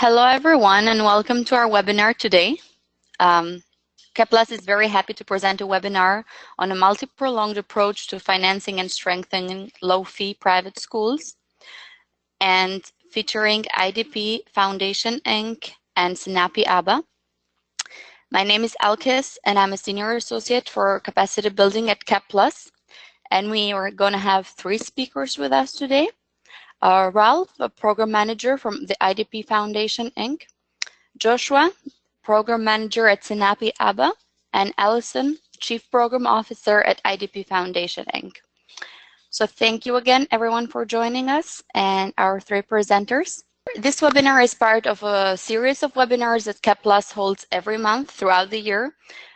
Hello everyone and welcome to our webinar today. CapPlus is very happy to present a webinar on a multi-pronged approach to financing and strengthening low-fee private schools, and featuring IDP Foundation Inc. and Sinapi Aba. My name is Alkis and I'm a Senior Associate for Capacity Building at CapPlus, and we are going to have 3 speakers with us today. Ralph, a Program Manager from the IDP Foundation Inc., Joshua, Program Manager at Sinapi Aba, and Allison, Chief Program Officer at IDP Foundation Inc. So thank you again, everyone, for joining us and our 3 presenters. This webinar is part of a series of webinars that CapPlus holds every month throughout the year,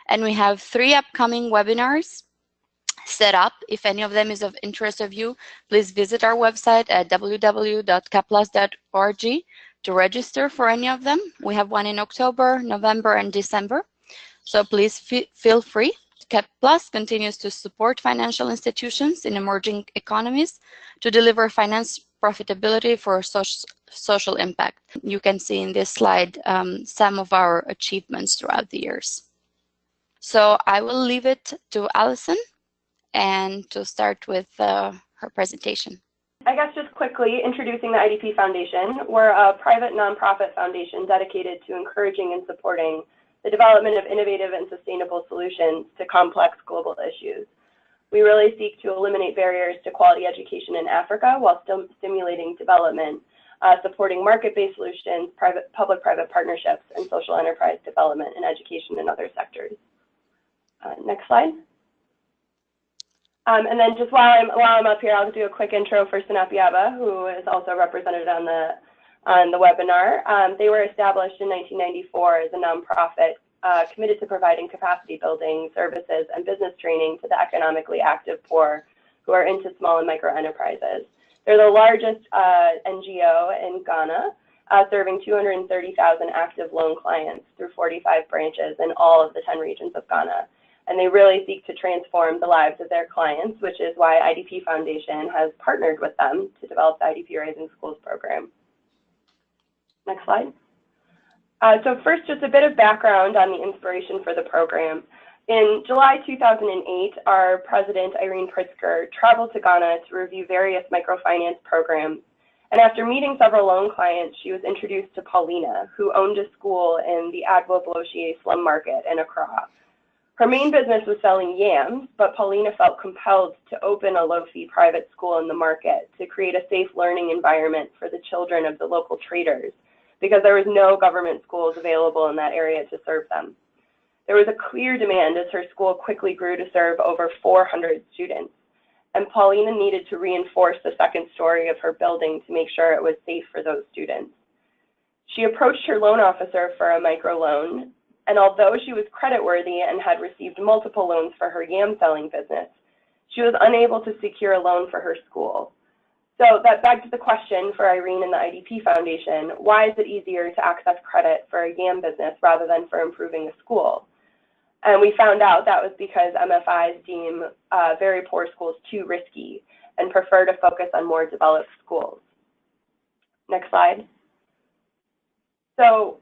and we have 3 upcoming webinars set up. If any of them is of interest of you, please visit our website at www.capplus.org to register for any of them. We have one in October, November, and December. So please feel free. CapPlus continues to support financial institutions in emerging economies to deliver finance profitability for social impact. You can see in this slide some of our achievements throughout the years. So I will leave it to Allison and to start with her presentation. I guess just quickly introducing the IDP Foundation. We're a private nonprofit foundation dedicated to encouraging and supporting the development of innovative and sustainable solutions to complex global issues. We really seek to eliminate barriers to quality education in Africa while still stimulating development, supporting market-based solutions, public-private partnerships, and social enterprise development in education and other sectors. Next slide. And then just while I'm up here, I'll do a quick intro for Sinapi Aba, who is also represented on the webinar. They were established in 1994 as a nonprofit committed to providing capacity building services and business training to the economically active poor who are into small and micro enterprises. They're the largest NGO in Ghana, serving 230,000 active loan clients through 45 branches in all of the 10 regions of Ghana. And they really seek to transform the lives of their clients, which is why IDP Foundation has partnered with them to develop the IDP Rising Schools Program. Next slide. So first, just a bit of background on the inspiration for the program. In July 2008, our president, Irene Pritzker, traveled to Ghana to review various microfinance programs. And after meeting several loan clients, she was introduced to Paulina, who owned a school in the Agbo Blochier slum market in Accra. Her main business was selling yams, but Paulina felt compelled to open a low-fee private school in the market to create a safe learning environment for the children of the local traders, because there was no government schools available in that area to serve them. There was a clear demand as her school quickly grew to serve over 400 students, and Paulina needed to reinforce the second story of her building to make sure it was safe for those students. She approached her loan officer for a microloan, and although she was creditworthy and had received multiple loans for her yam selling business, she was unable to secure a loan for her school. So that begs the question for Irene and the IDP Foundation: why is it easier to access credit for a yam business rather than for improving a school? And we found out that was because MFIs deem very poor schools too risky and prefer to focus on more developed schools. Next slide. So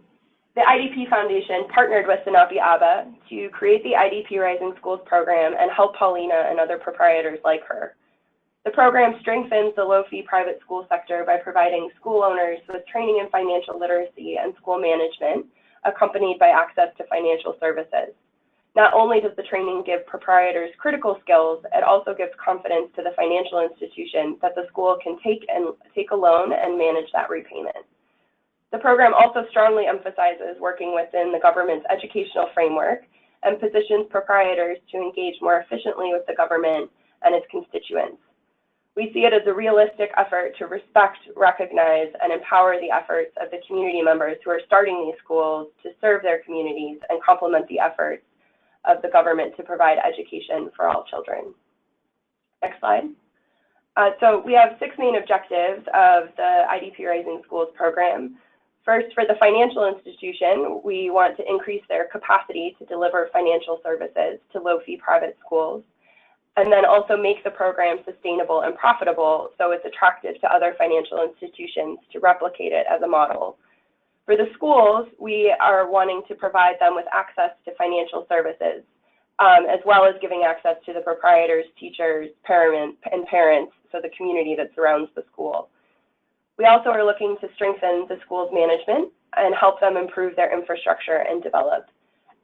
the IDP Foundation partnered with Sinapi Aba to create the IDP Rising Schools Program and help Paulina and other proprietors like her. The program strengthens the low-fee private school sector by providing school owners with training in financial literacy and school management, accompanied by access to financial services. Not only does the training give proprietors critical skills, it also gives confidence to the financial institution that the school can take a loan and manage that repayment. The program also strongly emphasizes working within the government's educational framework and positions proprietors to engage more efficiently with the government and its constituents. We see it as a realistic effort to respect, recognize, and empower the efforts of the community members who are starting these schools to serve their communities and complement the efforts of the government to provide education for all children. Next slide. So we have 6 main objectives of the IDP Rising Schools Program. First, for the financial institution, we want to increase their capacity to deliver financial services to low-fee private schools, and then also make the program sustainable and profitable so it's attractive to other financial institutions to replicate it as a model. For the schools, we are wanting to provide them with access to financial services, as well as giving access to the proprietors, teachers, parents, so the community that surrounds the school. We also are looking to strengthen the school's management and help them improve their infrastructure and develop.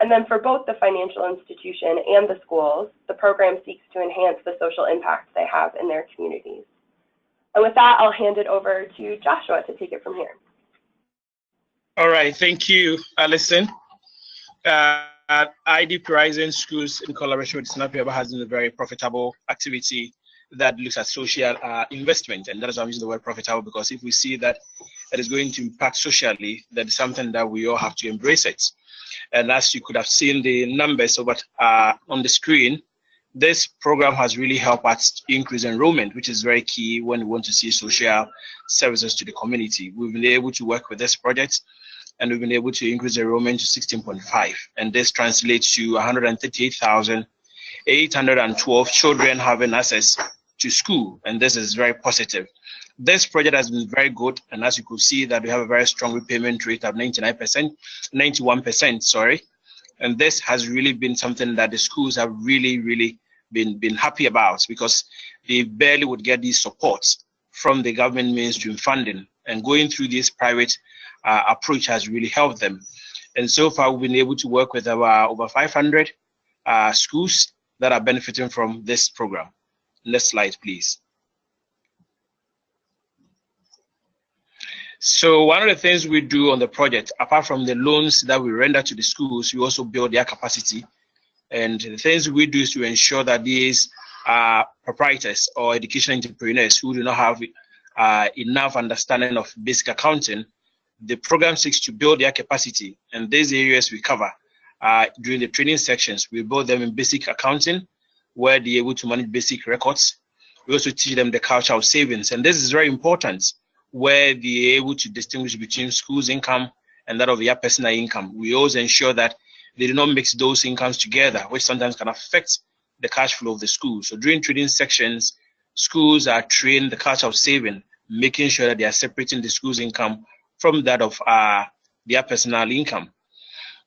And then for both the financial institution and the schools, the program seeks to enhance the social impact they have in their communities. And with that, I'll hand it over to Joshua to take it from here. All right, thank you, Alison. IDP Rising Schools, in collaboration with Sinapi Aba, has been a very profitable activity that looks at social investment, and that is why I'm using the word profitable, because if we see that it is going to impact socially, that is something that we all have to embrace it. And as you could have seen the numbers over on the screen, this program has really helped us increase enrollment, which is very key when we want to see social services to the community. We've been able to work with this project, and we've been able to increase enrollment to 16.5, and this translates to 138,812 children having access to school, and this is very positive. This project has been very good, and as you could see that we have a very strong repayment rate of 91%, sorry. And this has really been something that the schools have really been happy about, because they barely would get these supports from the government mainstream funding, and going through this private approach has really helped them. And so far we've been able to work with our over 500 schools that are benefiting from this program. Next slide, please. So one of the things we do on the project, apart from the loans that we render to the schools, we also build their capacity. And the things we do is to ensure that these proprietors or education entrepreneurs who do not have enough understanding of basic accounting, the program seeks to build their capacity. And these areas we cover during the training sections. We build them in basic accounting, where they're able to manage basic records. We also teach them the culture of savings. And this is very important, where they're able to distinguish between school's income and that of their personal income. We also ensure that they do not mix those incomes together, which sometimes can affect the cash flow of the school. So during trading sections, schools are trained the culture of saving, making sure that they are separating the school's income from that of their personal income.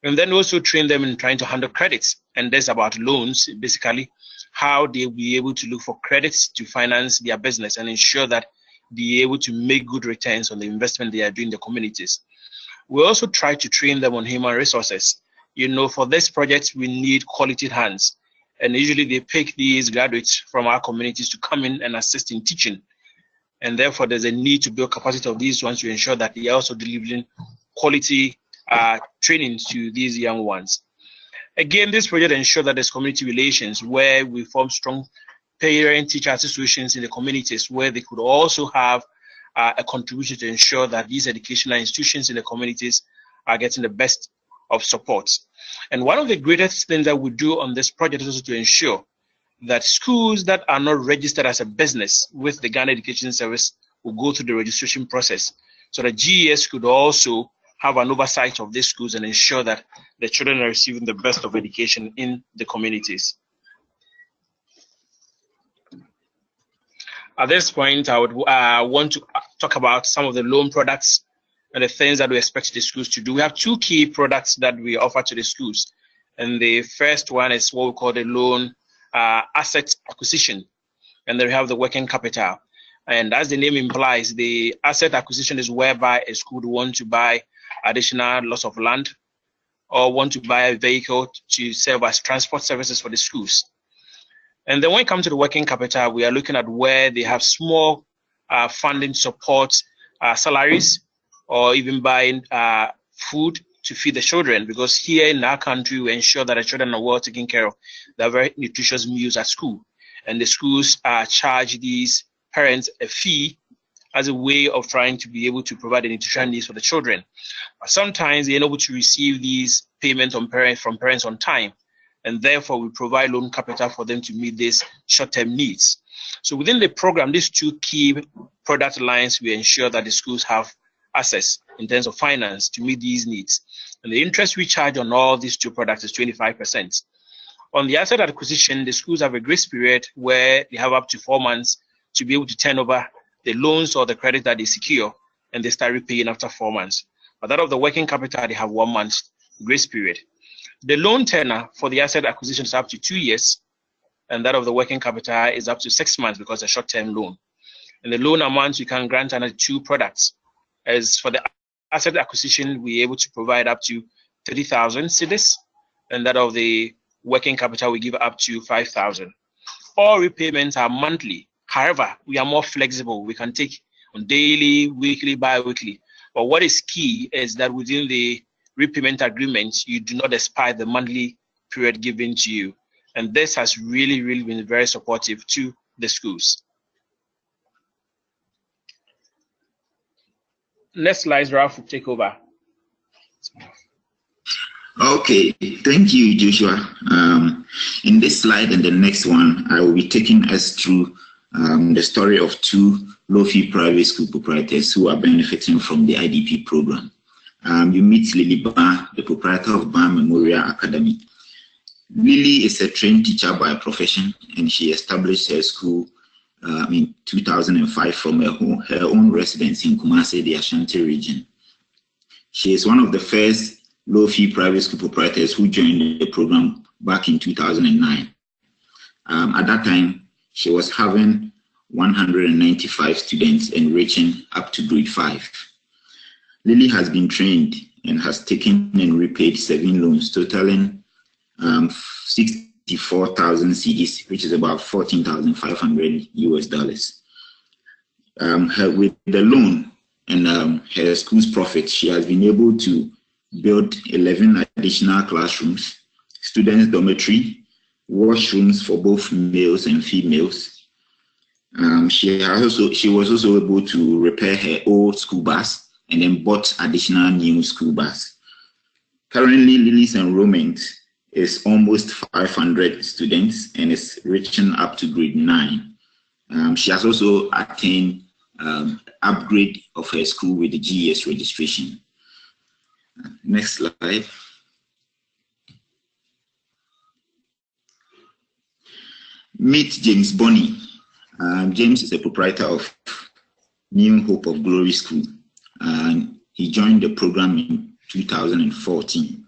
And then also train them in trying to handle credits. And that's about loans, basically, how they'll be able to look for credits to finance their business and ensure that they're able to make good returns on the investment they are doing in the communities. We also try to train them on human resources. You know, for this project, we need quality hands. And usually they pick these graduates from our communities to come in and assist in teaching. And therefore, there's a need to build capacity of these ones to ensure that they are also delivering quality training to these young ones. Again, this project ensures that there's community relations, where we form strong parent-teacher associations in the communities, where they could also have a contribution to ensure that these educational institutions in the communities are getting the best of support. And one of the greatest things that we do on this project is also to ensure that schools that are not registered as a business with the Ghana Education Service will go through the registration process, so that GES could also have an oversight of these schools and ensure that the children are receiving the best of education in the communities. At this point, I would want to talk about some of the loan products and the things that we expect the schools to do. We have two key products that we offer to the schools. And the first one is what we call the loan asset acquisition. And then we have the working capital. And as the name implies, the asset acquisition is whereby a school would want to buy additional lots of land or want to buy a vehicle to serve as transport services for the schools. And then when it comes to the working capital, we are looking at where they have small funding support, salaries, or even buying food to feed the children, because here in our country, we ensure that the children are well taken care of. They have very nutritious meals at school. And the schools charge these parents a fee as a way of trying to be able to provide the nutrition needs for the children. But sometimes they're unable to receive these payments from parents on time. And therefore, we provide loan capital for them to meet these short-term needs. So within the program, these two key product lines, we ensure that the schools have access in terms of finance to meet these needs. And the interest we charge on all these two products is 25%. On the asset acquisition, the schools have a grace period where they have up to 4 months to be able to turn over the loans or the credit that they secure, and they start repaying after 4 months. But that of the working capital, they have 1 month grace period. The loan tenor for the asset acquisition is up to 2 years, and that of the working capital is up to 6 months because it's a short-term loan. And the loan amount, you can grant under 2 products. As for the asset acquisition, we're able to provide up to 30,000 cedis, and that of the working capital, we give up to 5,000. All repayments are monthly. However, we are more flexible. We can take on daily, weekly, bi-weekly. But what is key is that within the repayment agreement, you do not expire the monthly period given to you. And this has really, really been very supportive to the schools. Next slide, Ralph will take over. Okay, thank you, Joshua. In this slide and the next one, I will be taking us through the story of 2 low-fee private school proprietors who are benefiting from the IDP program. You meet Lily Ba, the proprietor of Ba Memorial Academy. Lily is a trained teacher by profession, and she established her school in 2005 from her own residence in Kumasi, the Ashanti region. She is one of the first low-fee private school proprietors who joined the program back in 2009. At that time, she was having 195 students and reaching up to grade 5. Lily has been trained and has taken and repaid 7 loans totaling 64,000 cedis, which is about $14,500 US. With the loan and her school's profit, she has been able to build 11 additional classrooms, students' dormitory, washrooms for both males and females. She was also able to repair her old school bus and then bought additional new school bus. Currently, Lily's enrollment is almost 500 students and is reaching up to grade 9. She has also attained upgrade of her school with the GES registration. Next slide. Meet James Bonney. James is a proprietor of New Hope of Glory School, and he joined the program in 2014.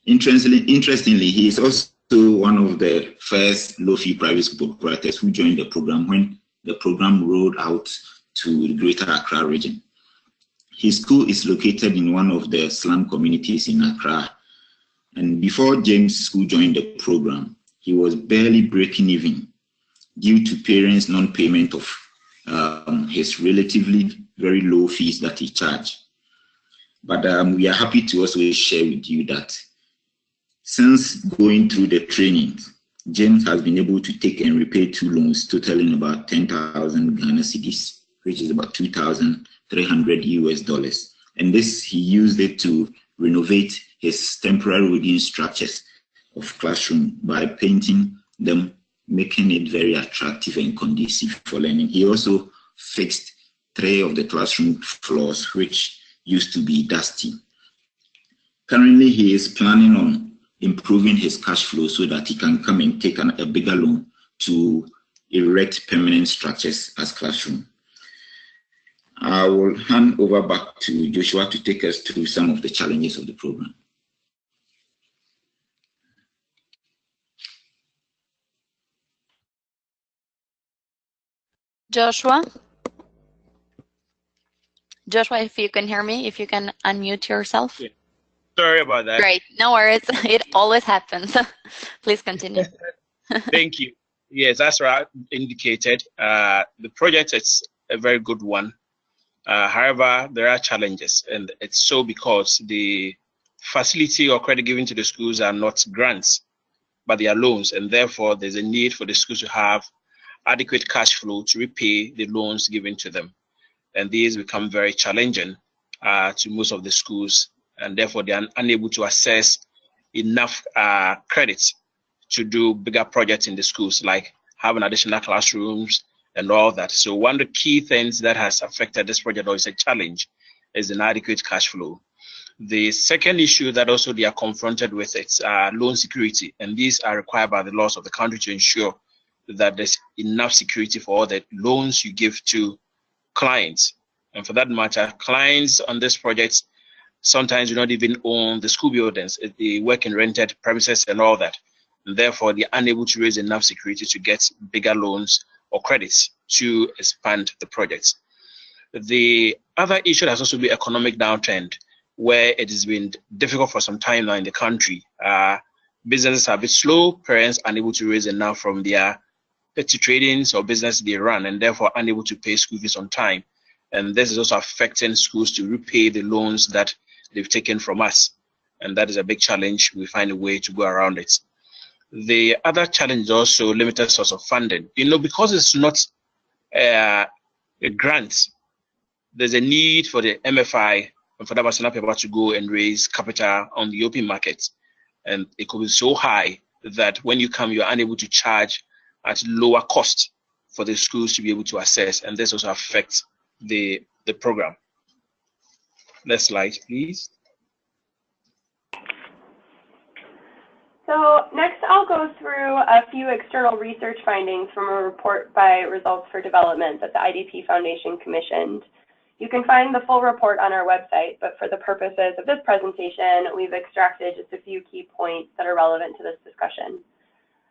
Interestingly, he is also one of the first low-fee private school proprietors who joined the program when the program rolled out to the Greater Accra region. His school is located in one of the slum communities in Accra, and before James' school joined the program, he was barely breaking even due to parents' non-payment of his relatively very low fees that he charged. But we are happy to also share with you that since going through the training, James has been able to take and repay 2 loans totaling about 10,000 Ghana cedis, which is about $2,300 US. And this, he used it to renovate his temporary reading structures of classroom by painting them, making it very attractive and conducive for learning. He also fixed 3 of the classroom floors, which used to be dusty. Currently, he is planning on improving his cash flow so that he can come and take a bigger loan to erect permanent structures as classroom. I will hand over back to Joshua to take us through some of the challenges of the program. Joshua, if you can hear me, if you can unmute yourself. Yeah. Sorry about that. Great, no worries. It always happens. Please continue. Thank you. Yes, as Ra indicated, the project is a very good one. However, there are challenges, and it's so because the facility or credit given to the schools are not grants, but they are loans, and therefore there's a need for the schools to have adequate cash flow to repay the loans given to them. And these become very challenging to most of the schools, and therefore they are unable to access enough credits to do bigger projects in the schools, like having additional classrooms and all that. So one of the key things that has affected this project, or is a challenge, is inadequate cash flow. The second issue that also they are confronted with is loan security, and these are required by the laws of the country to ensure that there's enough security for all the loans you give to clients. And for that matter, clients on this project sometimes do not even own the school buildings. They work in rented premises and all that. And therefore, they're unable to raise enough security to get bigger loans or credits to expand the projects. The other issue has also been economic downtrend, where it has been difficult for some time now in the country. Businesses are a bit slow, parents unable to raise enough from their petty tradings or business they run, and therefore unable to pay school fees on time. And this is also affecting schools to repay the loans that they've taken from us. And that is a big challenge. We find a way to go around it. The other challenge is also limited source of funding. Because it's not a grant, there's a need for the MFI and for that Sinapi Aba to go and raise capital on the open market. And it could be so high that when you come, you're unable to charge at lower cost for the schools to be able to assess. And this also affects the program. Next slide, please. So next, I'll go through a few external research findings from a report by Results for Development that the IDP Foundation commissioned. You can find the full report on our website, but for the purposes of this presentation, we've extracted just a few key points that are relevant to this discussion.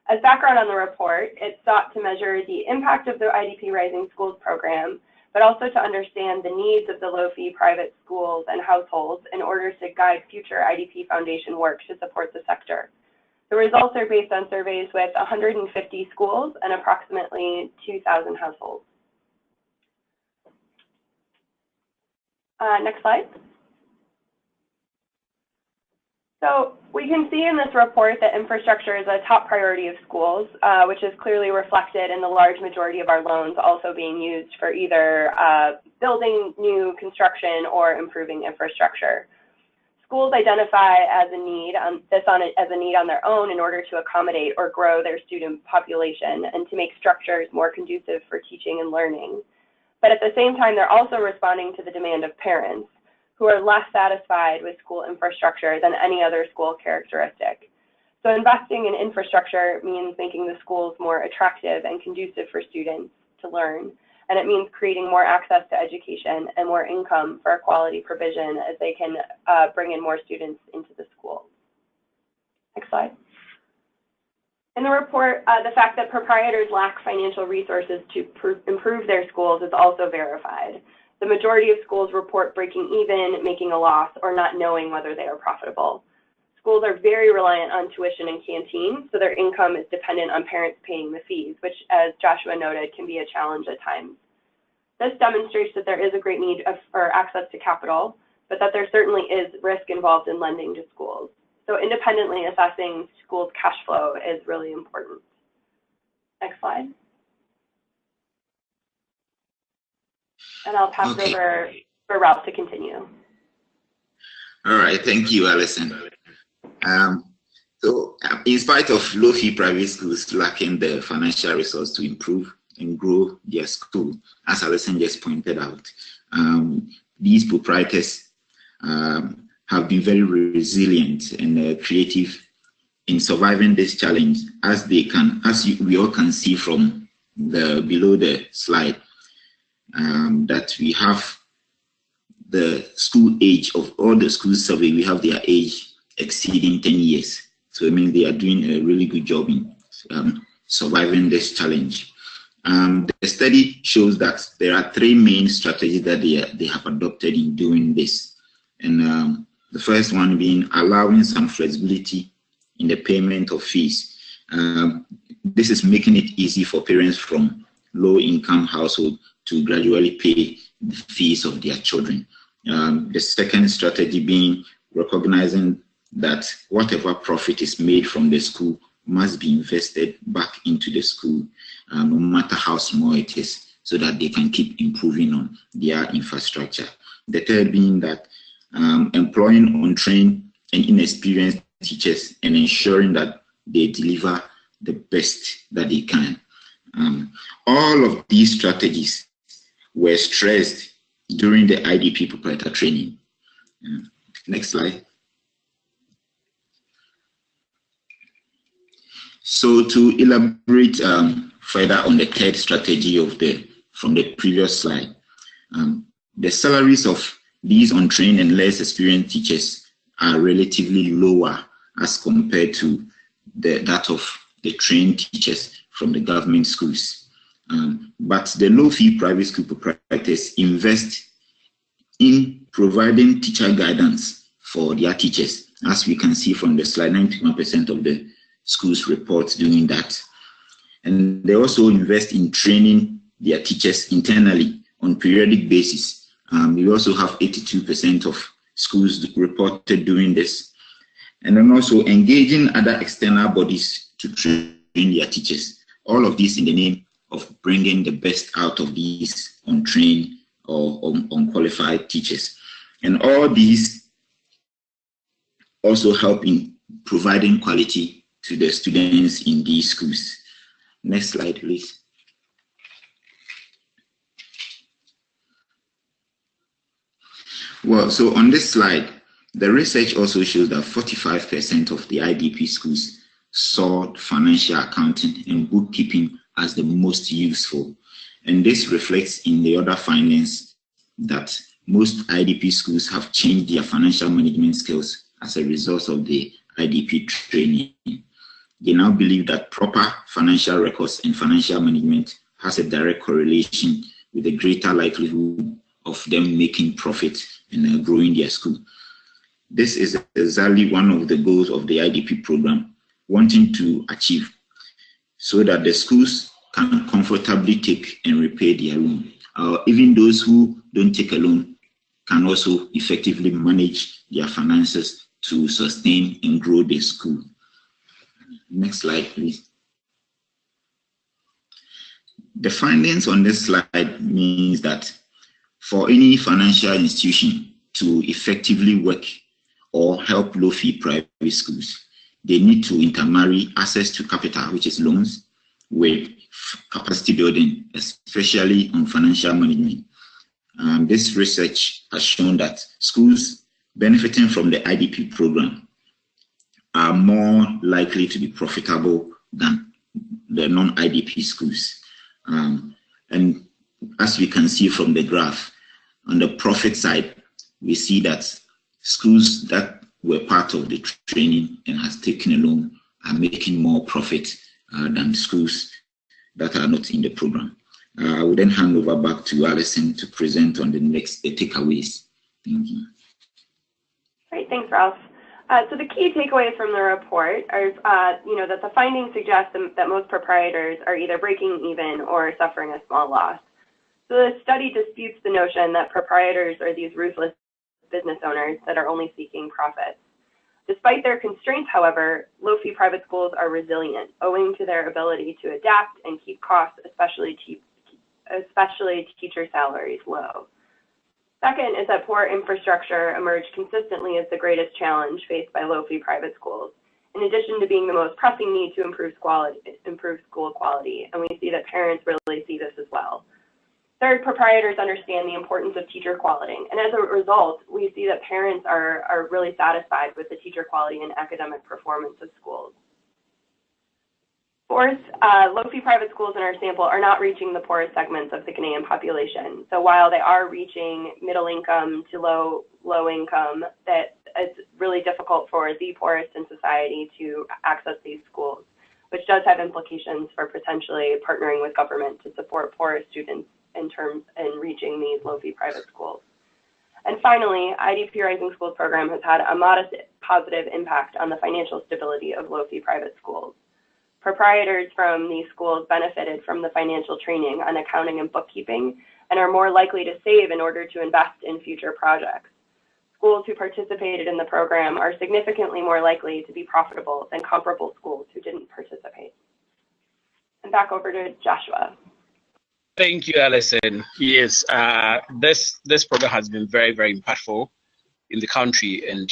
As background on the report, it sought to measure the impact of the IDP Rising Schools Program, but also to understand the needs of the low-fee private schools and households in order to guide future IDP Foundation work to support the sector. The results are based on surveys with 150 schools and approximately 2,000 households. Next slide. So we can see in this report that infrastructure is a top priority of schools, which is clearly reflected in the large majority of our loans also being used for either building new construction or improving infrastructure. Schools identify as a need on their own in order to accommodate or grow their student population and to make structures more conducive for teaching and learning. But at the same time, they're also responding to the demand of parents who are less satisfied with school infrastructure than any other school characteristic. So investing in infrastructure means making the schools more attractive and conducive for students to learn. And it means creating more access to education and more income for quality provision as they can bring in more students into the school. Next slide. In the report, the fact that proprietors lack financial resources to improve their schools is also verified. The majority of schools report breaking even, making a loss, or not knowing whether they are profitable. Schools are very reliant on tuition and canteen, so their income is dependent on parents paying the fees, which, as Joshua noted, can be a challenge at times. This demonstrates that there is a great need for access to capital, but that there certainly is risk involved in lending to schools. So independently assessing schools' cash flow is really important. Next slide. And I'll pass it over for Ralph to continue. All right, thank you, Alison. So in spite of low-fee private schools lacking the financial resource to improve and grow their school, as Alison just pointed out, these proprietors have been very resilient and creative in surviving this challenge, as we all can see from below the slide, that we have the school age of all the schools surveyed, we have their age exceeding 10 years. So I mean, they are doing a really good job in surviving this challenge. The study shows that there are three main strategies that they have adopted in doing this. And the first one being allowing some flexibility in the payment of fees. This is making it easy for parents from low-income households to gradually pay the fees of their children. The second strategy being recognizing that whatever profit is made from the school must be invested back into the school, no matter how small it is, so that they can keep improving on their infrastructure. The third being that employing untrained and inexperienced teachers and ensuring that they deliver the best that they can. All of these strategies were stressed during the IDP proprietor training. Next slide. So to elaborate further on the third strategy from the previous slide, the salaries of these untrained and less experienced teachers are relatively lower as compared to that of the trained teachers from the government schools. But the low-fee private school proprietors invest in providing teacher guidance for their teachers. As we can see from the slide, 91% of the schools report doing that. And they also invest in training their teachers internally on periodic basis. We also have 82% of schools reported doing this. And then also engaging other external bodies to train their teachers. All of this in the name of bringing the best out of these untrained or unqualified teachers. And all these also help in providing quality to the students in these schools. Next slide, please. Well, so on this slide, the research also shows that 45% of the IDP schools saw financial accounting and bookkeeping as the most useful. And this reflects in the other findings that most IDP schools have changed their financial management skills as a result of the IDP training. They now believe that proper financial records and financial management has a direct correlation with a greater likelihood of them making profit and growing their school. This is exactly one of the goals of the IDP program, wanting to achieve, so that the schools can comfortably take and repay their loan. Even those who don't take a loan can also effectively manage their finances to sustain and grow their school. Next slide, please. The findings on this slide means that for any financial institution to effectively work or help low-fee private schools, they need to intermarry access to capital, which is loans, with capacity building, especially on financial management. This research has shown that schools benefiting from the IDP program are more likely to be profitable than the non-IDP schools. And as we can see from the graph, on the profit side, we see that schools that were part of the training and has taken a loan are making more profit than schools that are not in the program. I will then hand over back to Alison to present on the next takeaways. Thank you. Great, thanks, Ralph. So the key takeaways from the report are, that the findings suggest that most proprietors are either breaking even or suffering a small loss. So the study disputes the notion that proprietors are these ruthless business owners that are only seeking profits. Despite their constraints, however, low-fee private schools are resilient, owing to their ability to adapt and keep costs, especially teacher salaries, low. Second is that poor infrastructure emerged consistently as the greatest challenge faced by low-fee private schools, in addition to being the most pressing need to improve school quality, and we see that parents really see this as well. Third, proprietors understand the importance of teacher quality, and as a result, we see that parents are really satisfied with the teacher quality and academic performance of schools. Fourth, low-fee private schools in our sample are not reaching the poorest segments of the Ghanaian population. So while they are reaching middle income to low income, that it's really difficult for the poorest in society to access these schools, which does have implications for potentially partnering with government to support poorest students in reaching these low-fee private schools. And finally, IDP Rising Schools Program has had a modest positive impact on the financial stability of low-fee private schools. Proprietors from these schools benefited from the financial training on accounting and bookkeeping and are more likely to save in order to invest in future projects. Schools who participated in the program are significantly more likely to be profitable than comparable schools who didn't participate. And back over to Joshua. Thank you, Alison. Yes, this program has been very, very impactful in the country, and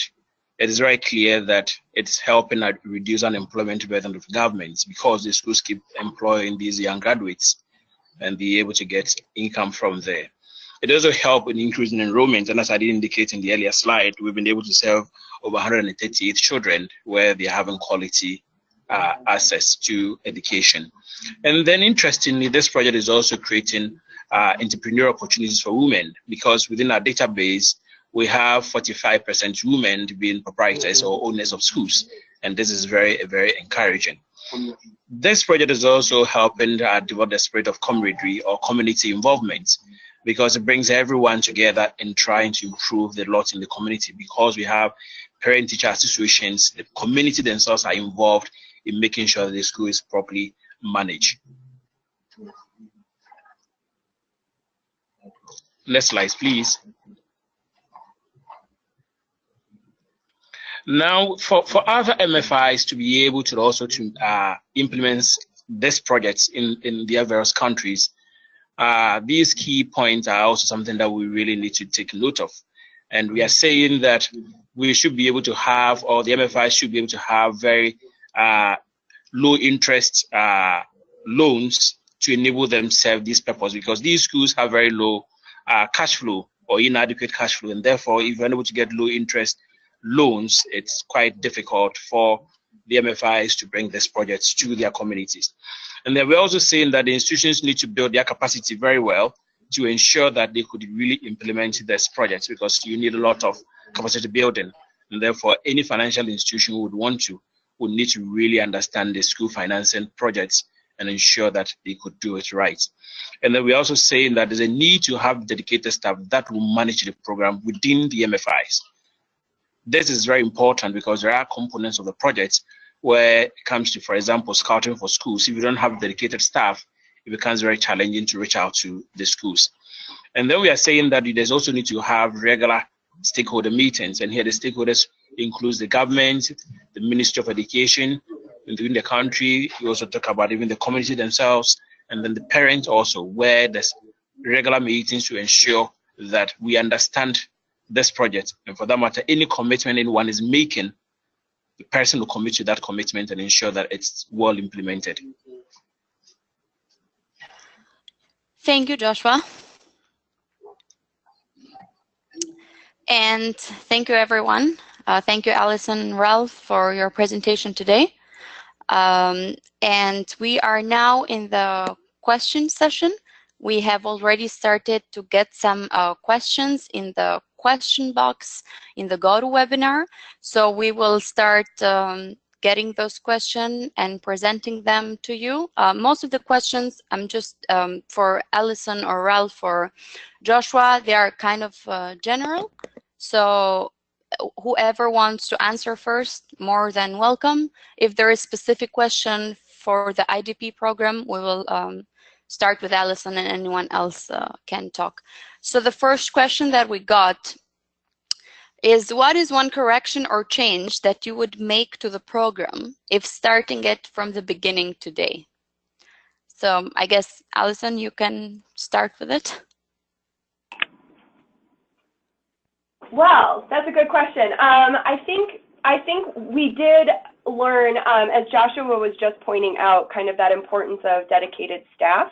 it is very clear that it's helping reduce unemployment burden of governments because the schools keep employing these young graduates and be able to get income from there. It also helps in increasing enrollment, and as I did indicate in the earlier slide, we've been able to serve over 138 children where they're having quality access to education. And then interestingly, this project is also creating entrepreneurial opportunities for women, because within our database, we have 45% women being proprietors or owners of schools, and this is very, very encouraging. This project is also helping develop the spirit of camaraderie or community involvement, because it brings everyone together in trying to improve the lot in the community, because we have parent-teacher associations, the community themselves are involved in making sure that the school is properly managed. Next slide, please. Now, for other MFIs to be able to also to implement this project in their various countries, these key points are also something that we really need to take note of. And we are saying that we should be able to have, or the MFIs should be able to have very low interest loans to enable them serve this purpose, because these schools have very low cash flow or inadequate cash flow, and therefore if you're unable to get low interest loans, it's quite difficult for the MFIs to bring this project to their communities. And then we're also saying that the institutions need to build their capacity very well to ensure that they could really implement this project, because you need a lot of capacity building, and therefore any financial institution would need to really understand the school financing projects and ensure that they could do it right. And then we're also saying that there's a need to have dedicated staff that will manage the program within the MFIs. This is very important because there are components of the project where it comes to, for example, scouting for schools. If you don't have dedicated staff, it becomes very challenging to reach out to the schools. And then we are saying that there's also need to have regular stakeholder meetings, and here the stakeholders includes the government, the Ministry of Education within the country. We also talk about even the community themselves, and then the parents also, where there's regular meetings to ensure that we understand this project, and for that matter, any commitment anyone is making, the person will commit to that commitment and ensure that it's well implemented. Thank you, Joshua. And thank you, everyone. Thank you, Alison and Ralph, for your presentation today. And we are now in the question session. We have already started to get some questions in the question box in the GoToWebinar. So we will start getting those questions and presenting them to you. Most of the questions, I'm just for Alison or Ralph or Joshua, they are kind of general. So whoever wants to answer first, more than welcome. If there is a specific question for the IDP program, we will start with Alison, and anyone else can talk. So the first question that we got is, what is one correction or change that you would make to the program if starting it from the beginning today? So I guess, Alison, you can start with it. Well, that's a good question. I think we did learn, as Joshua was just pointing out, kind of that importance of dedicated staff.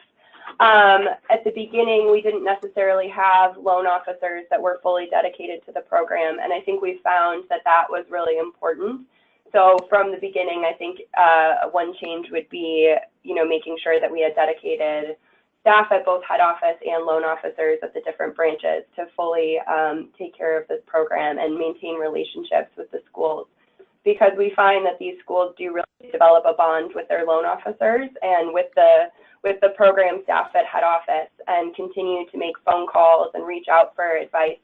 At the beginning, we didn't necessarily have loan officers that were fully dedicated to the program, and I think we found that that was really important. So from the beginning, I think one change would be, making sure that we had dedicated staff at both head office and loan officers at the different branches to fully take care of this program and maintain relationships with the schools, because we find that these schools do really develop a bond with their loan officers and with the program staff at head office, and continue to make phone calls and reach out for advice.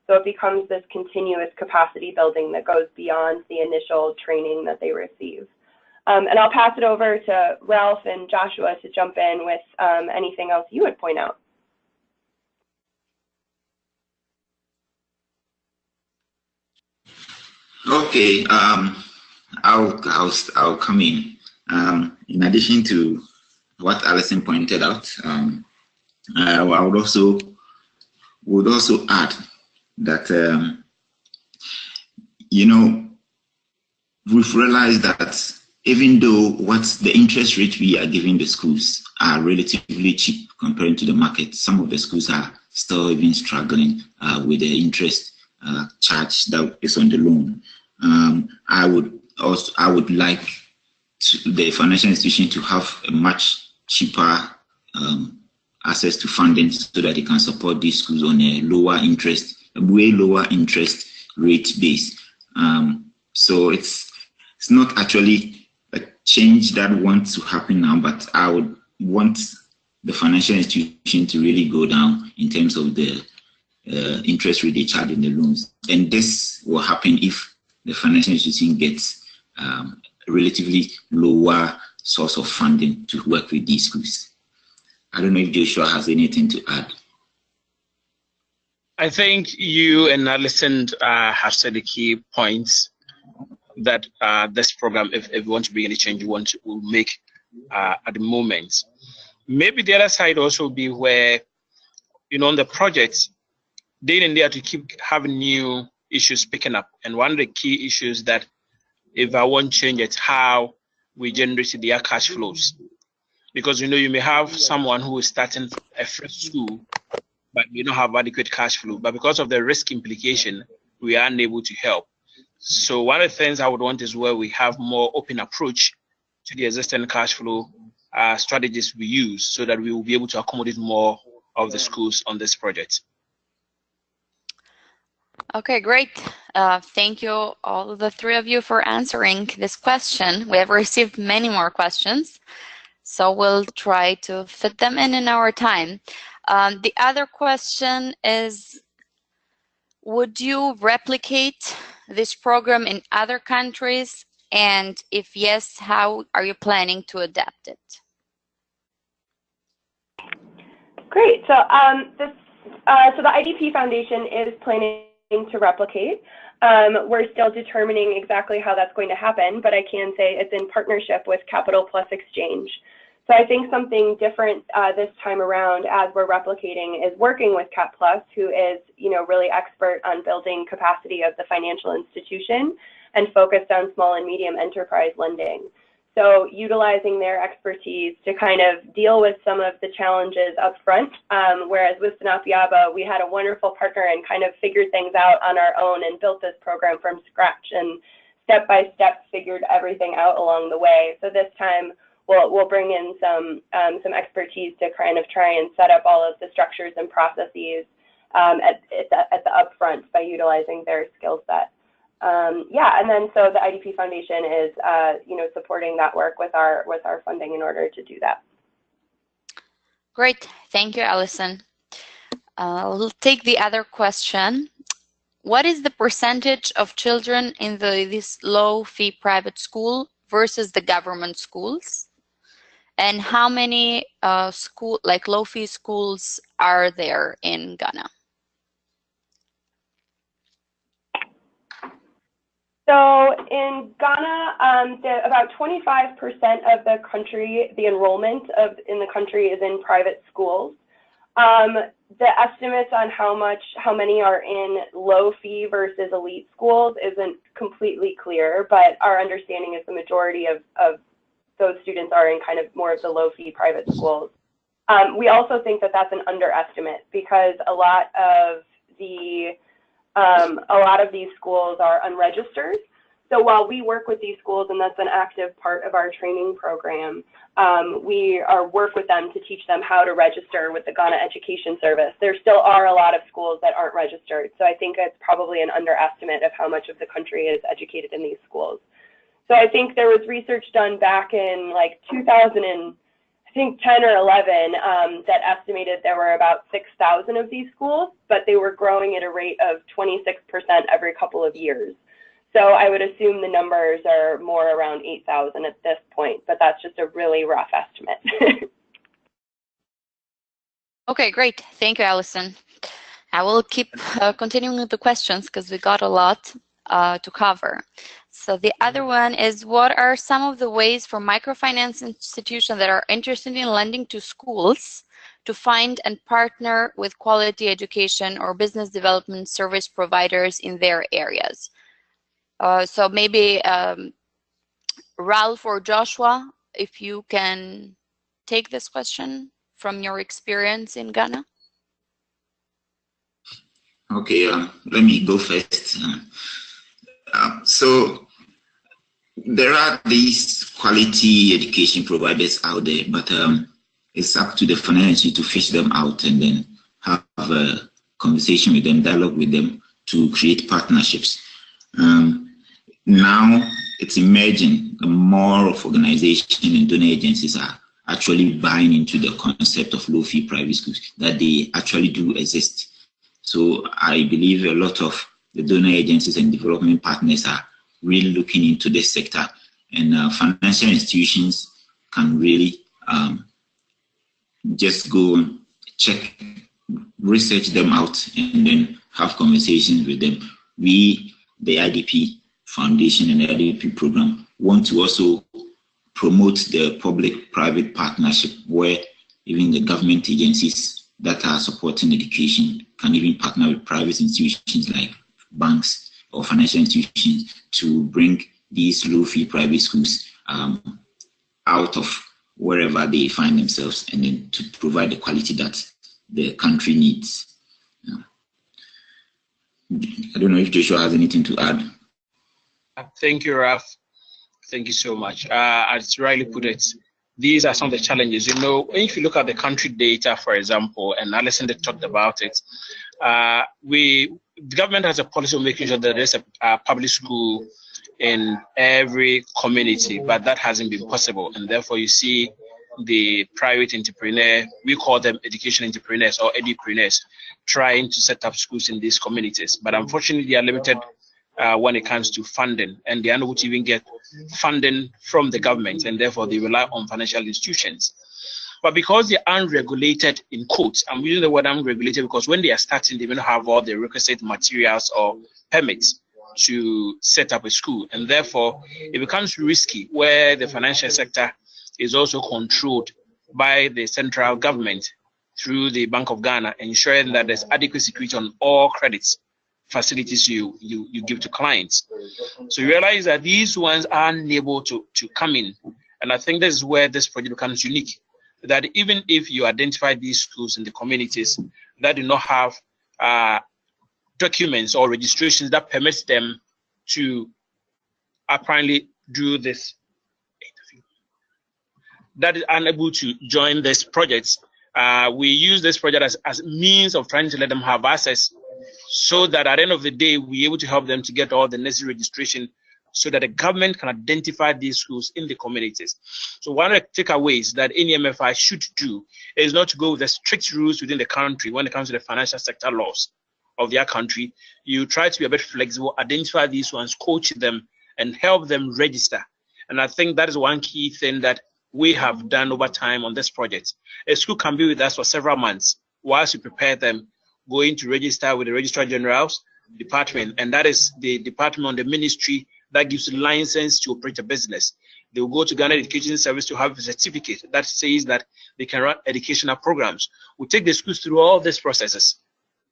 So it becomes this continuous capacity building that goes beyond the initial training that they receive. And I'll pass it over to Ralph and Joshua to jump in with anything else you would point out. Okay, I'll come in. In addition to what Alison pointed out, I would also add that we've realized that even though the interest rate we are giving the schools are relatively cheap compared to the market, some of the schools are still even struggling with the interest charge that is on the loan. I would like the financial institution to have a much cheaper access to funding so that they can support these schools on a lower interest way lower interest rate base. So it's not actually a change that wants to happen now, but I would want the financial institution to really go down in terms of the interest rate they charge in the loans. And this will happen if the financial institution gets a relatively lower source of funding to work with these schools. I don't know if Joshua has anything to add. I think you and Alison have said the key points that this program, if we want to bring any change, will make at the moment. Maybe the other side also will be where, on the project, day in day to keep having new issues picking up. And one of the key issues that if I want to change, it's how we generate their cash flows. Because, you may have someone who is starting a fresh school, but we don't have adequate cash flow. But because of the risk implication, we are unable to help. So one of the things I would want is where we have more open approach to the existing cash flow strategies we use so that we will be able to accommodate more of the schools on this project. Okay, great. Thank you, all of the three of you, for answering this question. We have received many more questions, so we'll try to fit them in our time. The other question is, would you replicate this program in other countries? And if yes, how are you planning to adapt it? Great. So so the IDP Foundation is planning to replicate. We're still determining exactly how that's going to happen, but I can say it's in partnership with CapPlus Exchange. So I think something different this time around as we're replicating is working with CapPlus, who is, really expert on building capacity of the financial institution and focused on small and medium enterprise lending. So utilizing their expertise to kind of deal with some of the challenges up front, whereas with Sinapi Aba, we had a wonderful partner and kind of figured things out on our own and built this program from scratch and step by step figured everything out along the way. So this time we'll bring in some expertise to kind of try and set up all of the structures and processes at the upfront by utilizing their skill set. And then so the IDP Foundation is, supporting that work with our funding in order to do that. Great, thank you, Alison. We'll take the other question. What is the percentage of children in this low-fee private school versus the government schools? And how many low-fee schools are there in Ghana? So in Ghana, about 25% of the country, the enrollment in the country is in private schools. The estimates on how many are in low fee versus elite schools isn't completely clear, but our understanding is the majority of those students are in kind of more of the low fee private schools. We also think that that's an underestimate because a lot of these schools are unregistered. So while we work with these schools, and that's an active part of our training program, we work with them to teach them how to register with the Ghana Education Service. There still are a lot of schools that aren't registered. So I think it's probably an underestimate of how much of the country is educated in these schools. So I think there was research done back in like 2010 or 11 that estimated there were about 6,000 of these schools, but they were growing at a rate of 26% every couple of years. So I would assume the numbers are more around 8,000 at this point, but that's just a really rough estimate. Okay, great. Thank you, Alison. I will keep continuing with the questions because we got a lot to cover. So the other one is, what are some of the ways for microfinance institutions that are interested in lending to schools to find and partner with quality education or business development service providers in their areas? So maybe Ralph or Joshua, if you can take this question from your experience in Ghana. Okay, let me go first. So there are these quality education providers out there, but it's up to the financial to fish them out and then have conversation with them, dialogue with them to create partnerships. Now it's emerging, more of organizations and donor agencies are actually buying into the concept of low-fee private schools, that they actually do exist. So I believe a lot of the donor agencies and development partners are really looking into this sector, and financial institutions can really just go check, research them out, and then have conversations with them. We, the IDP Foundation and the IDP program, want to also promote the public-private partnership where even the government agencies that are supporting education can even partner with private institutions like banks or financial institutions to bring these low-fee private schools out of wherever they find themselves, and then to provide the quality that the country needs. I don't know if Joshua has anything to add. Thank you, Ralph. Thank you so much. As rightly put it, these are some of the challenges. You know, if you look at the country data, for example, and Alison talked about it, the government has a policy of making sure that there's a public school in every community, but that hasn't been possible. And therefore, you see the private entrepreneur, we call them education entrepreneurs or edupreneurs, trying to set up schools in these communities. But unfortunately, they are limited when it comes to funding, and they are unable to even get funding from the government, and therefore they rely on financial institutions. But because they're unregulated, in quotes, I'm using the word unregulated because when they are starting, they don't have all the requisite materials or permits to set up a school, and therefore it becomes risky where the financial sector is also controlled by the central government through the Bank of Ghana, ensuring that there's adequate security on all credits facilities you give to clients. So you realize that these ones are unable to come in. And I think this is where this project becomes unique, that even if you identify these schools in the communities that do not have documents or registrations that permits them to apparently do this, that is unable to join this project, we use this project as means of trying to let them have access, so that at the end of the day, we're able to help them to get all the necessary registration so that the government can identify these schools in the communities. So one of the takeaways that any MFI should do is not to go with the strict rules within the country when it comes to the financial sector laws of their country. You try to be a bit flexible, identify these ones, coach them, and help them register. And I think that is one key thing that we have done over time on this project. A school can be with us for several months whilst we prepare them, going to register with the Registrar General's department, and that is the department on the ministry that gives license to operate a business. They will go to Ghana Education Service to have a certificate that says that they can run educational programs. We take the schools through all these processes,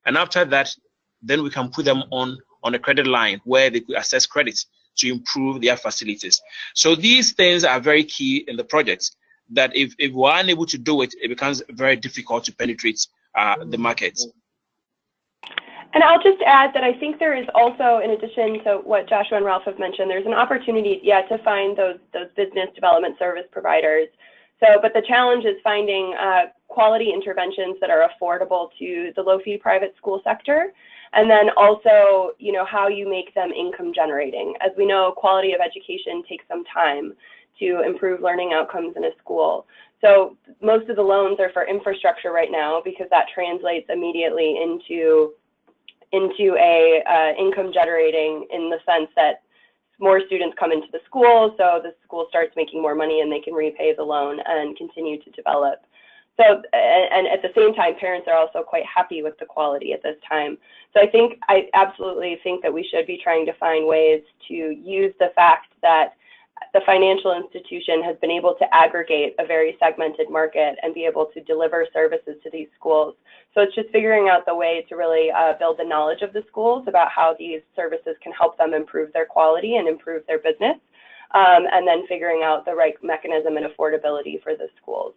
and after that, then we can put them on a credit line where they could access credits to improve their facilities. So these things are very key in the project, that if we're unable to do it, it becomes very difficult to penetrate the market. And I'll just add that I think there is also, in addition to what Joshua and Ralph have mentioned, there's an opportunity yet to find those business development service providers. So, but the challenge is finding quality interventions that are affordable to the low-fee private school sector, and then also, you know, how you make them income generating. As we know, quality of education takes some time to improve learning outcomes in a school. So most of the loans are for infrastructure right now because that translates immediately into a income generating, in the sense that more students come into the school, so the school starts making more money and they can repay the loan and continue to develop. So, and at the same time, parents are also quite happy with the quality at this time. So I absolutely think that we should be trying to find ways to use the fact that the financial institution has been able to aggregate a very segmented market and be able to deliver services to these schools. So it's just figuring out the way to really build the knowledge of the schools about how these services can help them improve their quality and improve their business, and then figuring out the right mechanism and affordability for the schools.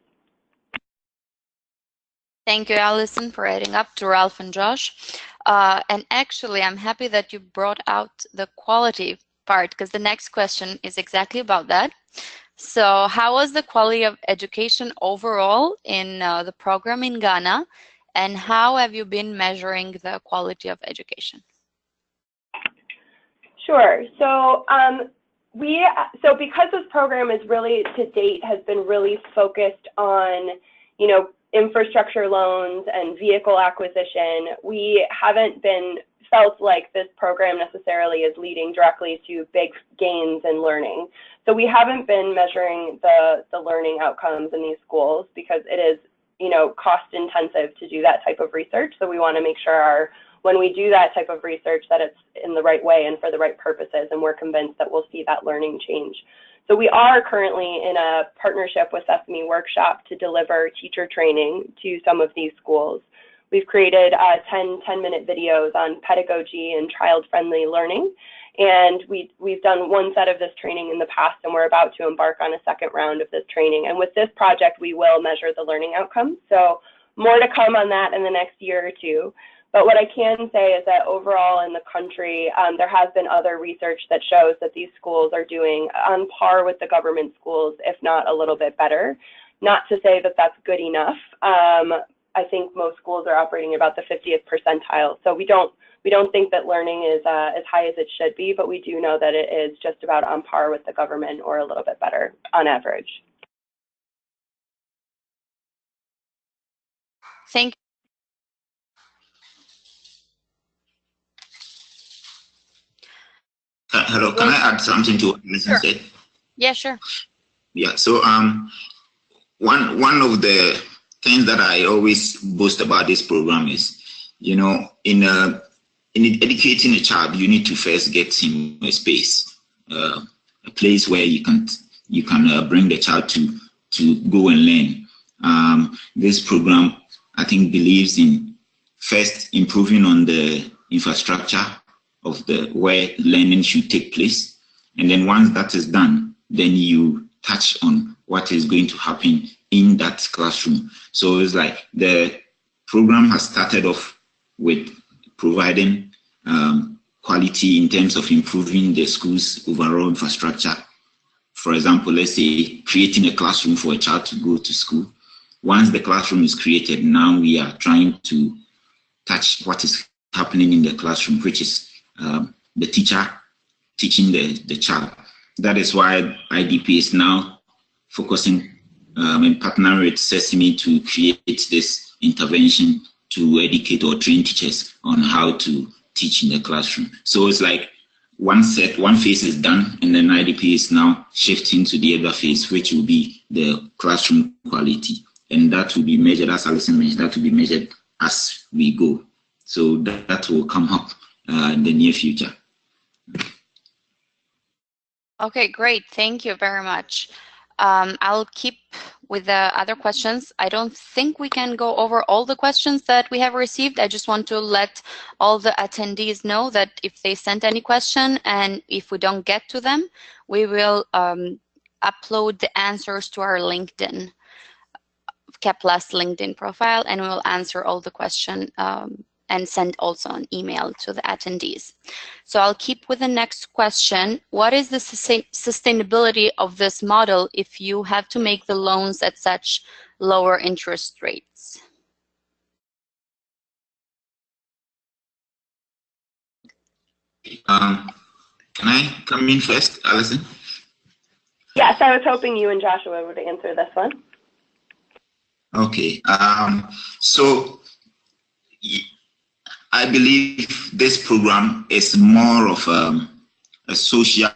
Thank you, Alison, for adding up to Ralph and Josh. And actually, I'm happy that you brought out the quality part, because the next question is exactly about that. So how was the quality of education overall in the program in Ghana? And how have you been measuring the quality of education? Sure. So because this program is really, to date, has been really focused on, infrastructure loans and vehicle acquisition, we haven't felt like this program necessarily is leading directly to big gains in learning. So we haven't been measuring the learning outcomes in these schools because it is, cost intensive to do that type of research. So we want to make sure when we do that type of research that it's in the right way and for the right purposes, and we're convinced that we'll see that learning change. So we are currently in a partnership with Sesame Workshop to deliver teacher training to some of these schools. We've created 10-minute videos on pedagogy and child-friendly learning, and we've done one set of this training in the past, and we're about to embark on a second round of this training. And with this project, we will measure the learning outcomes. So more to come on that in the next year or two. But what I can say is that overall in the country, there has been other research that shows that these schools are doing on par with the government schools, if not a little bit better. Not to say that that's good enough. I think most schools are operating about the 50th percentile. So we don't think that learning is as high as it should be, but we do know that it is just about on par with the government or a little bit better on average. Thank you. Hello, can I add something to what Alison said? Yeah, sure. Yeah, so one of the things that I always boast about this program is, in educating a child, you need to first get him a space, a place where you can bring the child to go and learn. This program, I think, believes in first improving on the infrastructure of where learning should take place, and then once that is done, then you touch on what is going to happen in that classroom. So it's like the program has started off with providing quality in terms of improving the school's overall infrastructure. For example, let's say creating a classroom for a child to go to school. Once the classroom is created, now we are trying to touch what is happening in the classroom, which is the teacher teaching the child. That is why IDP is now focusing and partnering with Sesame to create this intervention to educate or train teachers on how to teach in the classroom. So it's like one phase is done, and then IDP is now shifting to the other phase, which will be the classroom quality. And that will be measured, as Alison mentioned, that will be measured as we go. So that will come up in the near future. Okay, great. Thank you very much. I'll keep with the other questions. I don't think we can go over all the questions that we have received. I just want to let all the attendees know that if they sent any question and if we don't get to them, we will upload the answers to our LinkedIn, CapPlus LinkedIn profile, and we will answer all the questions and send also an email to the attendees. So I'll keep with the next question. What is the sustainability of this model if you have to make the loans at such lower interest rates? Can I come in first, Alison? Yes, I was hoping you and Joshua would answer this one. Okay, so I believe this program is more of a social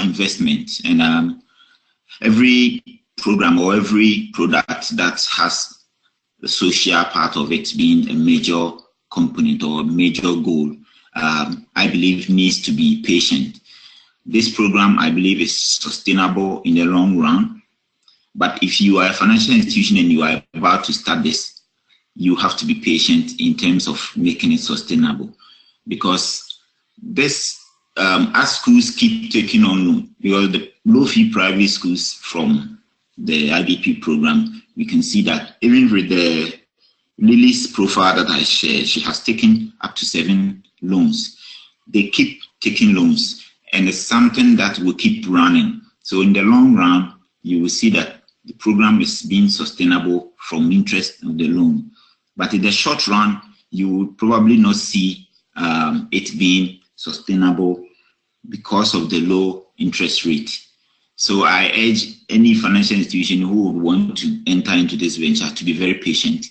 investment, and every program or every product that has the social part of it being a major component or a major goal, I believe needs to be patient. This program, I believe, is sustainable in the long run, but if you are a financial institution and you are about to start this, you have to be patient in terms of making it sustainable, because this, as schools keep taking on, because the low-fee private schools from the IDP program, we can see that even with the Lily's profile that I shared, she has taken up to 7 loans. They keep taking loans, and it's something that will keep running. So in the long run, you will see that the program is being sustainable from interest of the loan. But in the short run, you will probably not see it being sustainable because of the low interest rate. So I urge any financial institution who would want to enter into this venture to be very patient,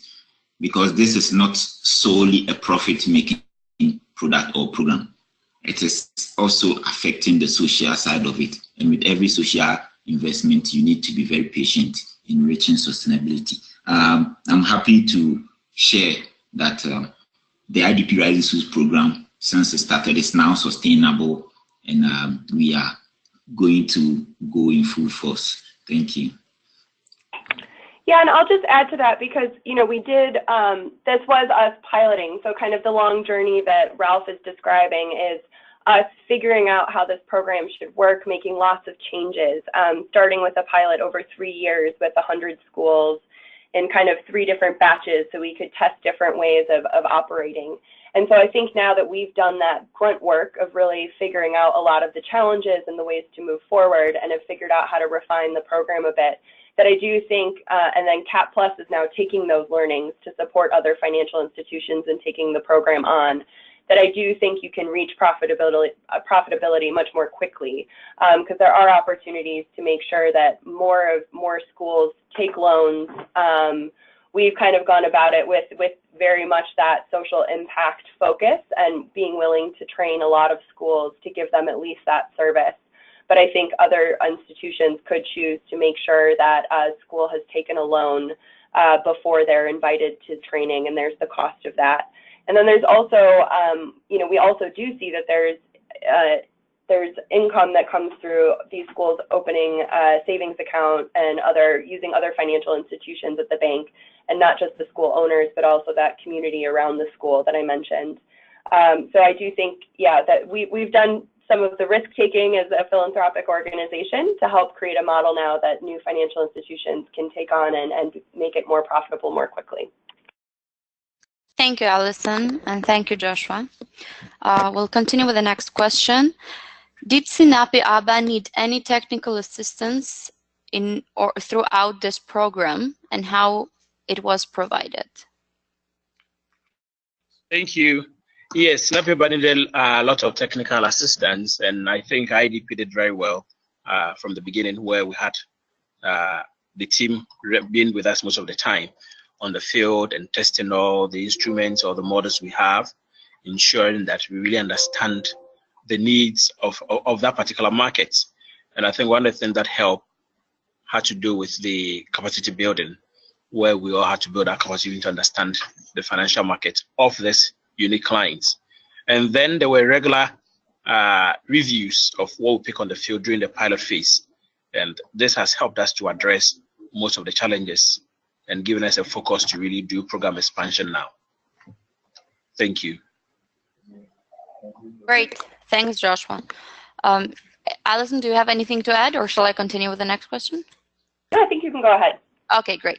because this is not solely a profit-making product or program. It is also affecting the social side of it. And with every social investment, you need to be very patient in reaching sustainability. I'm happy to share that the IDP Rising Schools Program, since it started, is now sustainable, and we are going to go in full force. Thank you. Yeah, and I'll just add to that, because, you know, we did, this was us piloting. So kind of the long journey that Ralph is describing is us figuring out how this program should work, making lots of changes, starting with a pilot over 3 years with 100 schools in kind of 3 different batches, so we could test different ways of operating. And so I think now that we've done that grunt work of really figuring out a lot of the challenges and the ways to move forward, and have figured out how to refine the program a bit, that I do think, and then CapPlus is now taking those learnings to support other financial institutions and taking the program on, that I do think you can reach profitability much more quickly, because there are opportunities to make sure that more schools take loans. We've kind of gone about it with very much that social impact focus, and being willing to train a lot of schools to give them at least that service. But I think other institutions could choose to make sure that a school has taken a loan before they're invited to training, and there's the cost of that. And then there's also, you know, we also do see that there's income that comes through these schools opening a savings account and using other financial institutions at the bank, and not just the school owners, but also that community around the school that I mentioned. So I do think, yeah, that we've done some of the risk-taking as a philanthropic organization to help create a model now that new financial institutions can take on and make it more profitable more quickly. Thank you, Alison, and thank you, Joshua. We'll continue with the next question. Did Sinapi Aba need any technical assistance in or throughout this program, and how it was provided? Thank you. Yes, Sinapi Aba needed a lot of technical assistance, and I think IDP did very well from the beginning, where we had the team being with us most of the time on the field and testing all the instruments or the models we have, ensuring that we really understand the needs of that particular market. And I think one of the things that helped had to do with the capacity building, where we all had to build our capacity to understand the financial market of this unique clients. And then there were regular reviews of what we pick on the field during the pilot phase. And this has helped us to address most of the challenges and given us a focus to really do program expansion now. Thank you. Great. Thanks, Joshua. Alison, do you have anything to add, or shall I continue with the next question? No, I think you can go ahead. Okay, great.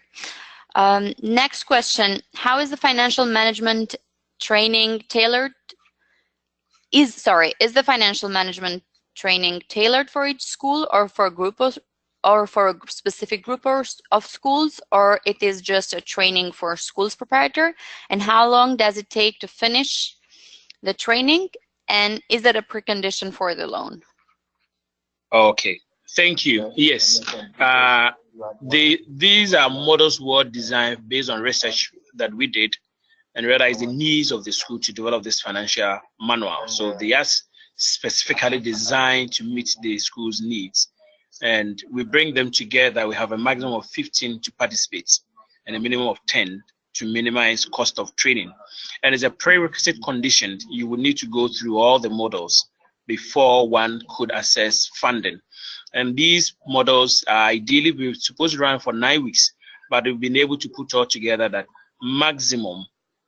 Next question. How is the financial management training tailored? Is the financial management training tailored for each school, or for a group or for a specific group of schools, or it is just a training for schools proprietor? And how long does it take to finish the training? And is that a precondition for the loan? Okay, thank you. Yes, these are models were designed based on research that we did and realized the needs of the school to develop this financial manual. So they are specifically designed to meet the school's needs. And we bring them together. We have a maximum of 15 to participate and a minimum of 10 to minimize cost of training. And as a prerequisite condition, you will need to go through all the models before one could access funding. And these models are ideally we're supposed to run for 9 weeks, but we've been able to put all together that maximum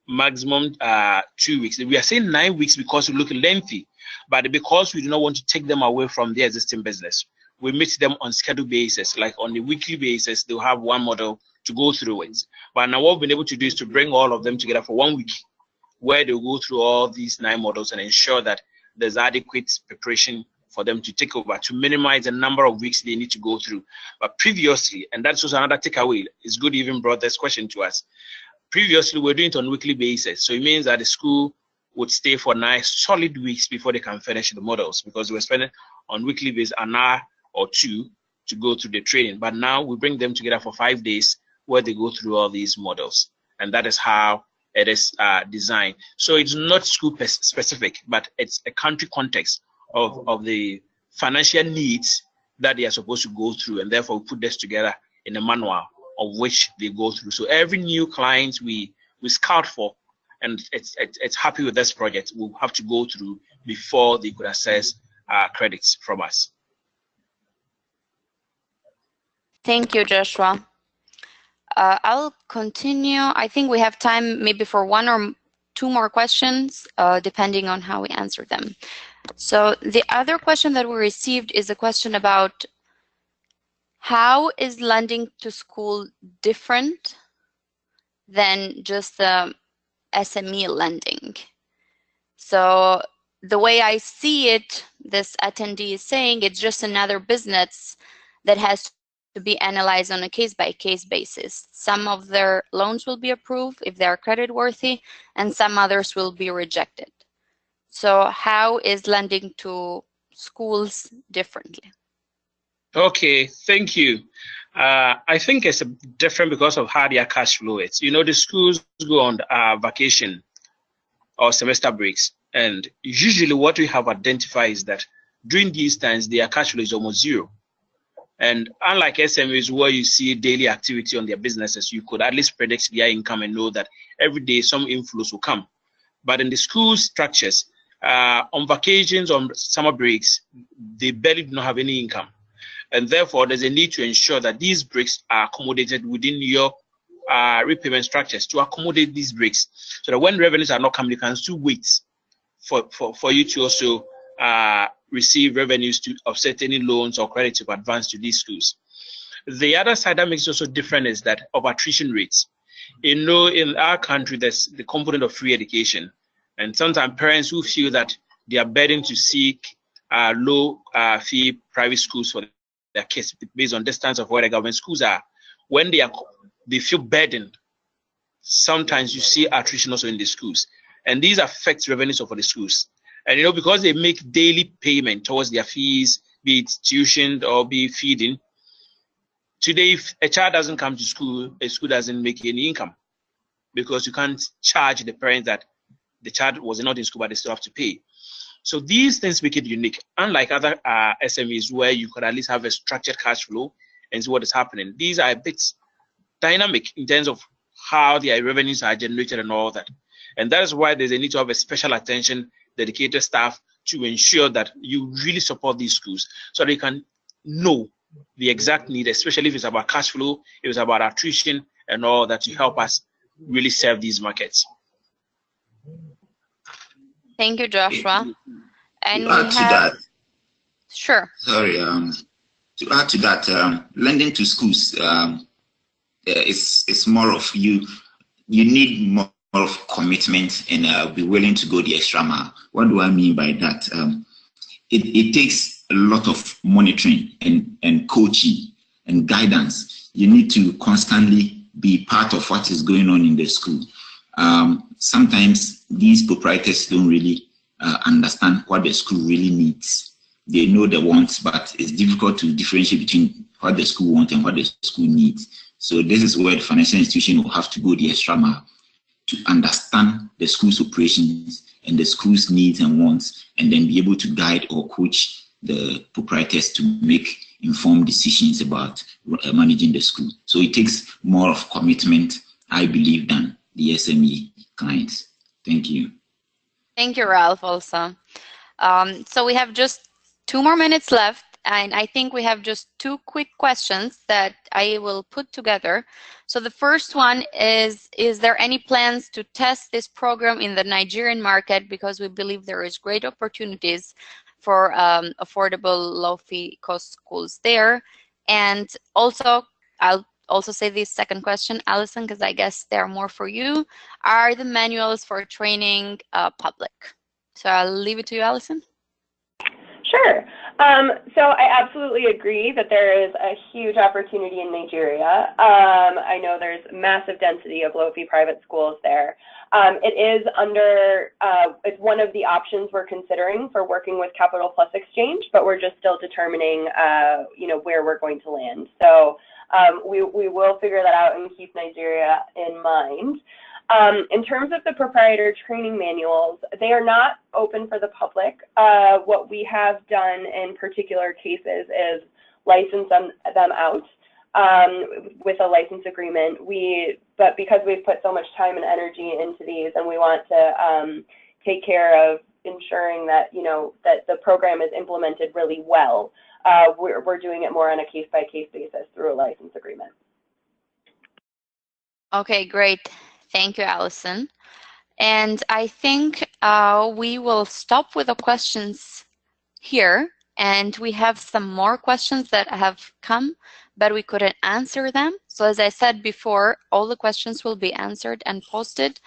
2 weeks. We are saying 9 weeks because we look lengthy, but because we do not want to take them away from their existing business, we meet them on schedule basis, like on a weekly basis, they'll have one model to go through it. But now what we've been able to do is to bring all of them together for 1 week, where they'll go through all these 9 models and ensure that there's adequate preparation for them to take over, to minimize the number of weeks they need to go through. But previously, and that's also another takeaway, it's good you even brought this question to us. Previously, we're doing it on a weekly basis. So it means that the school would stay for 9 solid weeks before they can finish the models, because we're spending on weekly basis an hour or two to go through the training. But now we bring them together for 5 days where they go through all these models. And that is how it is designed. So it's not school specific, but it's a country context of the financial needs that they are supposed to go through. And therefore, we put this together in a manual of which they go through. So every new client we scout for, and it's happy with this project, will have to go through before they could access credits from us. Thank you, Joshua. I'll continue. I think we have time maybe for 1 or 2 more questions, depending on how we answer them. So the other question that we received is a question about how is lending to school different than just SME lending? So the way I see it, this attendee is saying it's just another business that has to be analyzed on a case-by-case basis. Some of their loans will be approved if they are creditworthy, and some others will be rejected. So how is lending to schools differently? Okay, thank you. I think it's different because of how their cash flow is. You know, the schools go on vacation or semester breaks, and usually what we have identified is that during these times, their cash flow is almost zero. And unlike SMEs where you see daily activity on their businesses, you could at least predict their income and know that every day some inflows will come. But in the school structures, on vacations, on summer breaks, they barely do not have any income. And therefore, there's a need to ensure that these breaks are accommodated within your repayment structures to accommodate these breaks, so that when revenues are not coming, you can still wait for you to also receive revenues to offset any loans or credit to advance to these schools. The other side that makes it also different is that of attrition rates. You know, in our country, there's the component of free education. And sometimes parents who feel that they are burdened to seek low fee private schools for their kids based on distance of where the government schools are, when they feel burdened, sometimes you see attrition also in the schools. And these affect revenues for the schools. And, you know, because they make daily payment towards their fees, be it tuition or be feeding, today, if a child doesn't come to school, a school doesn't make any income, because you can't charge the parents that the child was not in school, but they still have to pay. So these things make it unique, unlike other SMEs where you could at least have a structured cash flow and see what is happening. These are a bit dynamic in terms of how their revenues are generated and all that. And that is why there's a need to have a special attention, dedicated staff to ensure that you really support these schools so they can know the exact need, especially if it's about cash flow, if it's about attrition and all that, to help us really serve these markets. Thank you, Joshua. And to add to that, sure. Sorry, to add to that, lending to schools, it's more of you need more of commitment and be willing to go the extra mile. What do I mean by that? It takes a lot of monitoring and coaching and guidance. You need to constantly be part of what is going on in the school. Sometimes these proprietors don't really understand what the school really needs. They know the wants, but it's difficult to differentiate between what the school wants and what the school needs. So this is where the financial institution will have to go the extra mile to understand the school's operations and the school's needs and wants, and then be able to guide or coach the proprietors to make informed decisions about managing the school. So it takes more of commitment, I believe, than the SME clients. Thank you. Thank you, Ralph, also. So we have just 2 more minutes left, and I think we have just 2 quick questions that I will put together. So the first one is there any plans to test this program in the Nigerian market? Because we believe there is great opportunities for affordable, low-fee cost schools there. And also, I'll also say this second question, Alison, because I guess they're more for you. Are the manuals for training public? So I'll leave it to you, Alison. Sure. So I absolutely agree that there is a huge opportunity in Nigeria. I know there's massive density of low-fee private schools there. It is under, it's one of the options we're considering for working with Capital Plus Exchange, but we're just still determining, you know, where we're going to land. So we will figure that out and keep Nigeria in mind. In terms of the proprietor training manuals, they are not open for the public. What we have done in particular cases is license them out with a license agreement. But because we've put so much time and energy into these, and we want to take care of ensuring that, you know, that the program is implemented really well, we're doing it more on a case-by-case basis through a license agreement. Okay, great. Thank you, Allison. And I think we will stop with the questions here. And we have some more questions that have come, but we couldn't answer them. So as I said before, all the questions will be answered and posted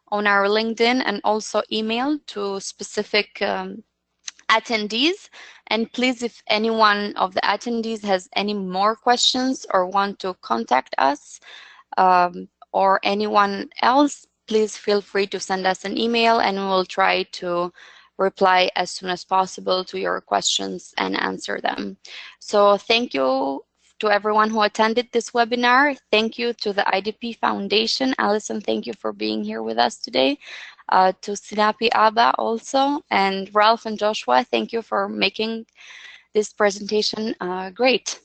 on our LinkedIn and also emailed to specific attendees. And please, if any one of the attendees has any more questions or want to contact us, or anyone else, please feel free to send us an email and we will try to reply as soon as possible to your questions and answer them. So thank you to everyone who attended this webinar. Thank you to the IDP Foundation. Allison, thank you for being here with us today. To Sinapi Aba also, and Ralph and Joshua, thank you for making this presentation great.